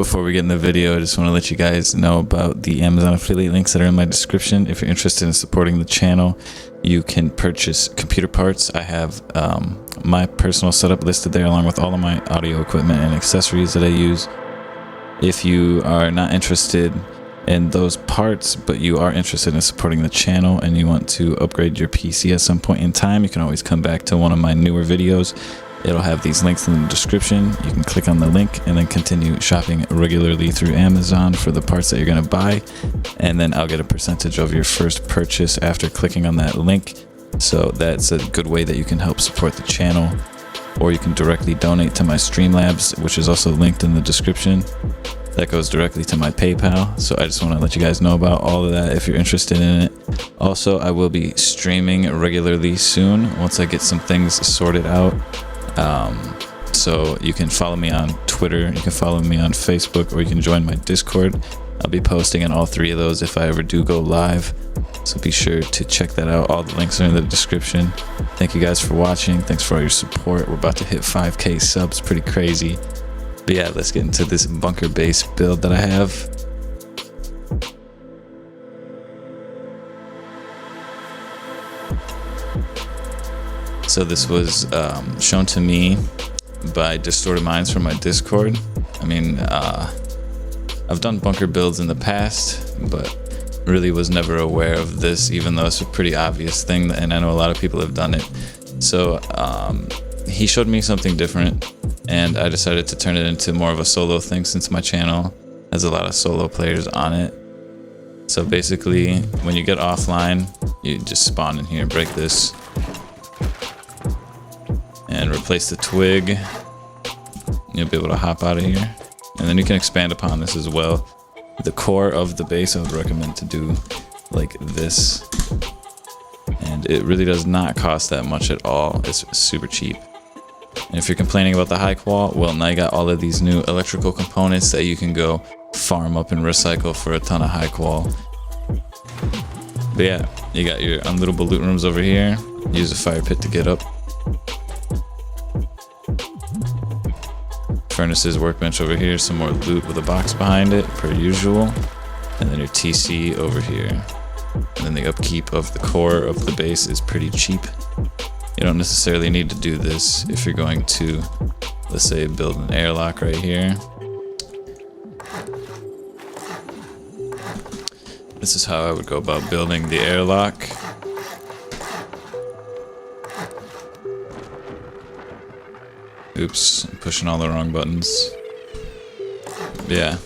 Before we get in the video, I just want to let you guys know about the Amazon affiliate links that are in my description. If you're interested in supporting the channel, you can purchase computer parts. I have my personal setup listed there along with all of my audio equipment and accessories that I use. If you are not interested in those parts, but you are interested in supporting the channel and you want to upgrade your PC at some point in time, you can always come back to one of my newer videos. It'll have these links in the description. You can click on the link and then continue shopping regularly through Amazon for the parts that you're going to buy. And then I'll get a percentage of your first purchase after clicking on that link. So that's a good way that you can help support the channel. Or you can directly donate to my Streamlabs, which is also linked in the description. That goes directly to my PayPal. So I just want to let you guys know about all of that if you're interested in it. Also, I will be streaming regularly soon once I get some things sorted out. So you can follow me on Twitter, you can follow me on Facebook, or you can join my Discord. I'll be posting in all three of those if I ever do go live. So be sure to check that out. All the links are in the description. Thank you guys for watching. Thanks for all your support. We're about to hit 5K subs, pretty crazy. But yeah, let's get into this bunker base build that I have. So this was shown to me by Distorted Minds from my Discord. I mean, I've done bunker builds in the past, but really was never aware of this, even though it's a pretty obvious thing, and I know a lot of people have done it. So he showed me something different, and I decided to turn it into more of a solo thing since my channel has a lot of solo players on it. So basically, when you get offline, you just spawn in here, break this, and replace the twig. You'll be able to hop out of here. And then you can expand upon this as well. The core of the base, I would recommend to do like this. And it really does not cost that much at all. It's super cheap. And if you're complaining about the high qual, well, now you got all of these new electrical components that you can go farm up and recycle for a ton of high qual. But yeah, you got your unlootable loot rooms over here. Use a fire pit to get up. Furnaces, workbench over here, some more loot with a box behind it, per usual. And then your TC over here. And then the upkeep of the core of the base is pretty cheap. You don't necessarily need to do this if you're going to, let's say, build an airlock right here. This is how I would go about building the airlock. Oops, I'm pushing all the wrong buttons. Yeah.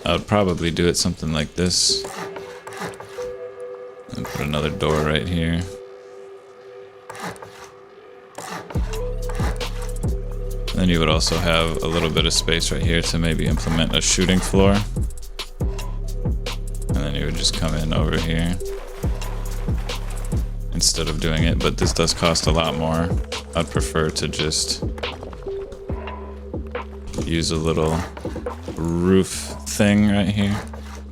I would probably do it something like this. And put another door right here. And then you would also have a little bit of space right here to maybe implement a shooting floor. And then you would just come in over here instead of doing it, but this does cost a lot more. I'd prefer to just use a little roof thing right here.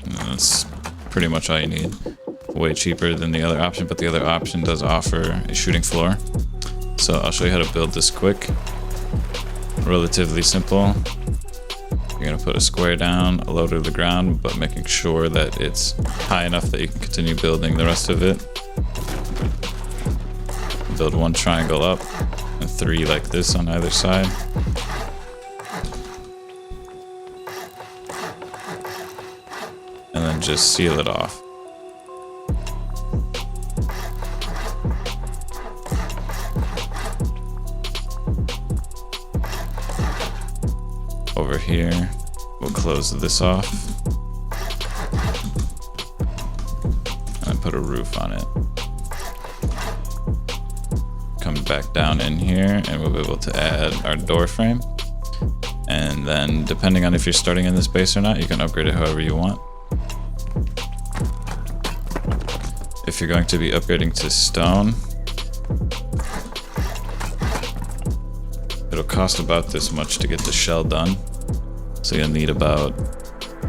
And that's pretty much all you need. Way cheaper than the other option, but the other option does offer a shooting floor. So I'll show you how to build this quick. Relatively simple. You're gonna put a square down, low to the ground, but making sure that it's high enough that you can continue building the rest of it. Build one triangle up and three like this on either side. And then just seal it off. Over here, we'll close this off and put a roof on it. Come back down in here and we'll be able to add our door frame. And then depending on if you're starting in this base or not, you can upgrade it however you want. If you're going to be upgrading to stone, it'll cost about this much to get the shell done. So you'll need about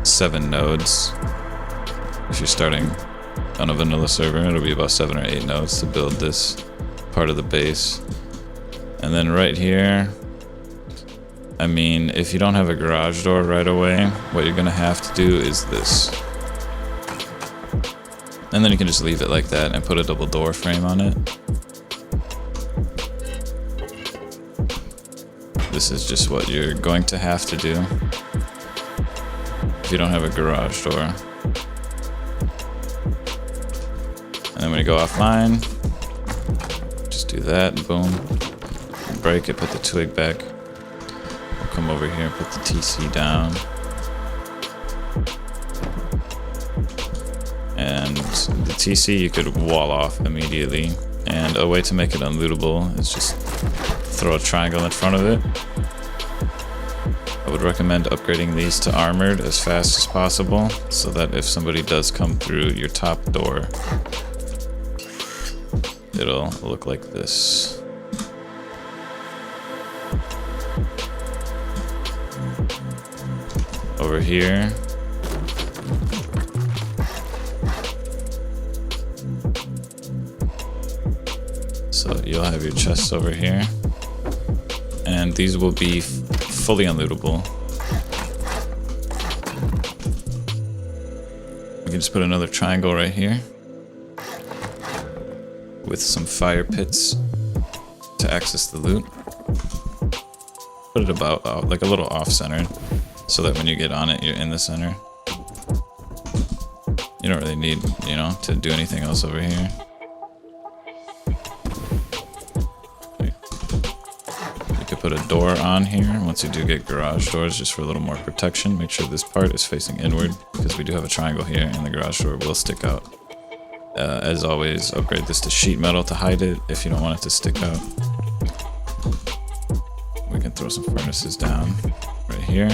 7 nodes. If you're starting on a vanilla server, it'll be about 7 or 8 nodes to build this part of the base. And then right here, I mean, if you don't have a garage door right away, what you're gonna have to do is this. And then you can just leave it like that and put a double door frame on it. This is just what you're going to have to do if you don't have a garage door. And then when you go offline, just do that, boom. Break it, put the twig back. We'll come over here and put the TC down. And the TC you could wall off immediately. And a way to make it unlootable is just throw a triangle in front of it. I would recommend upgrading these to armored as fast as possible so that if somebody does come through your top door, it'll look like this. Over here, so you'll have your chests over here, and these will be fully unlootable. We can just put another triangle right here with some fire pits to access the loot. Put it about like a little off-centered so that when you get on it, you're in the center. You don't really need, you know, to do anything else over here. You could put a door on here once you do get garage doors, just for a little more protection. Make sure this part is facing inward because we do have a triangle here and the garage door will stick out. As always, upgrade this to sheet metal to hide it if you don't want it to stick out. We can throw some furnaces down right here.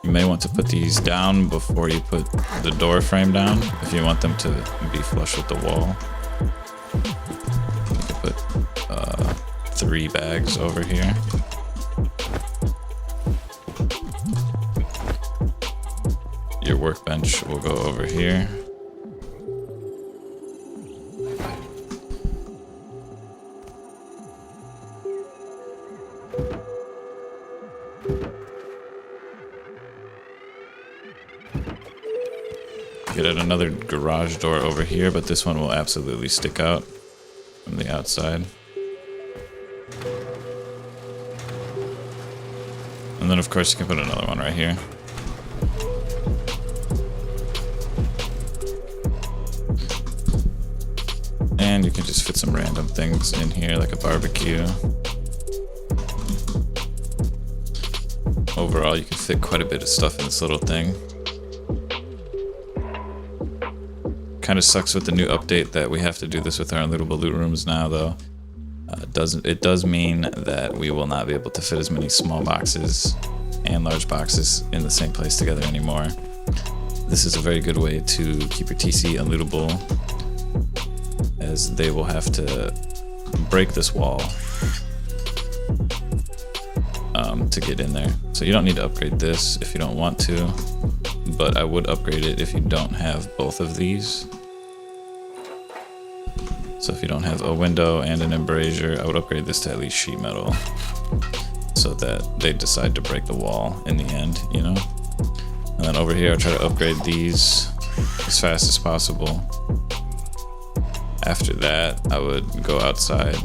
You may want to put these down before you put the door frame down if you want them to be flush with the wall. You can put 3 bags over here. Your workbench will go over here. Get at another garage door over here, but this one will absolutely stick out from the outside. And then of course you can put another one right here. And you can just fit some random things in here like a barbecue. Overall, you can fit quite a bit of stuff in this little thing. Kind of sucks with the new update that we have to do this with our unlootable loot rooms now, though. It does mean that we will not be able to fit as many small boxes and large boxes in the same place together anymore. This is a very good way to keep your TC unlootable, as they will have to break this wall to get in there. So you don't need to upgrade this if you don't want to, but I would upgrade it if you don't have both of these. So if you don't have a window and an embrasure, I would upgrade this to at least sheet metal so that they decide to break the wall in the end, you know? And then over here, I'll try to upgrade these as fast as possible. After that, I would go outside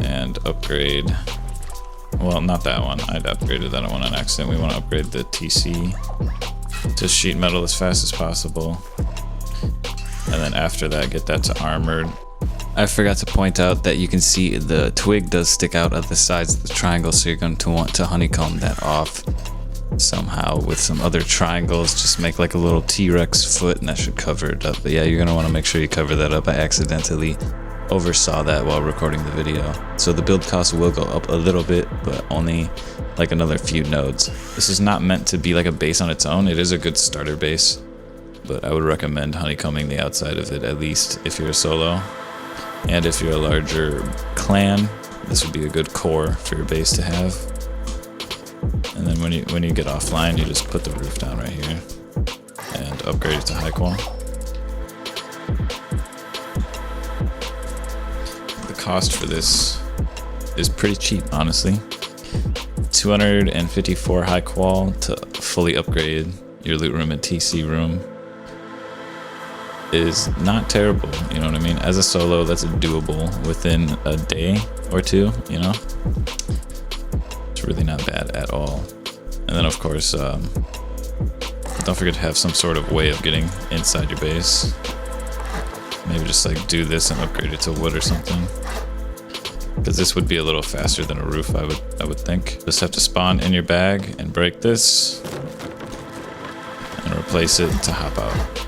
and upgrade, well, not that one. I'd upgraded that one on accident. We want to upgrade the TC to sheet metal as fast as possible. And then after that, get that to armored. I forgot to point out that you can see the twig does stick out at the sides of the triangle, so you're going to want to honeycomb that off somehow with some other triangles. Just make like a little T-Rex foot and that should cover it up. But yeah, you're going to want to make sure you cover that up. I accidentally oversaw that while recording the video. So the build cost will go up a little bit, but only like another few nodes. This is not meant to be like a base on its own. It is a good starter base, but I would recommend honeycombing the outside of it, at least if you're a solo. And if you're a larger clan, this would be a good core for your base to have. And then when you get offline, you just put the roof down right here and upgrade it to high qual. The cost for this is pretty cheap, honestly. 254 high qual to fully upgrade your loot room and TC room is not terrible, you know what I mean? As a solo, that's doable within a day or two, you know? It's really not bad at all. And then of course, don't forget to have some sort of way of getting inside your base. Maybe just like do this and upgrade it to wood or something. Because this would be a little faster than a roof, I would think. Just have to spawn in your bag and break this and replace it to hop out.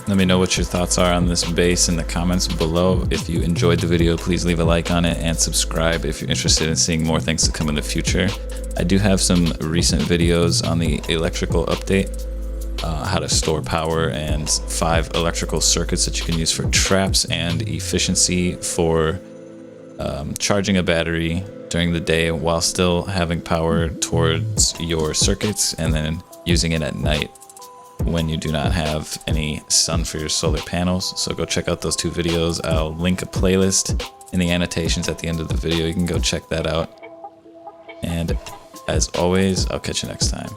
Let me know what your thoughts are on this base in the comments below. If you enjoyed the video, please leave a like on it and subscribe if you're interested in seeing more things to come in the future. I do have some recent videos on the electrical update, how to store power, and 5 electrical circuits that you can use for traps, and efficiency for charging a battery during the day while still having power towards your circuits, and then using it at night when you do not have any sun for your solar panels. So go check out those 2 videos. I'll link a playlist in the annotations at the end of the video. You can go check that out. And as always, I'll catch you next time.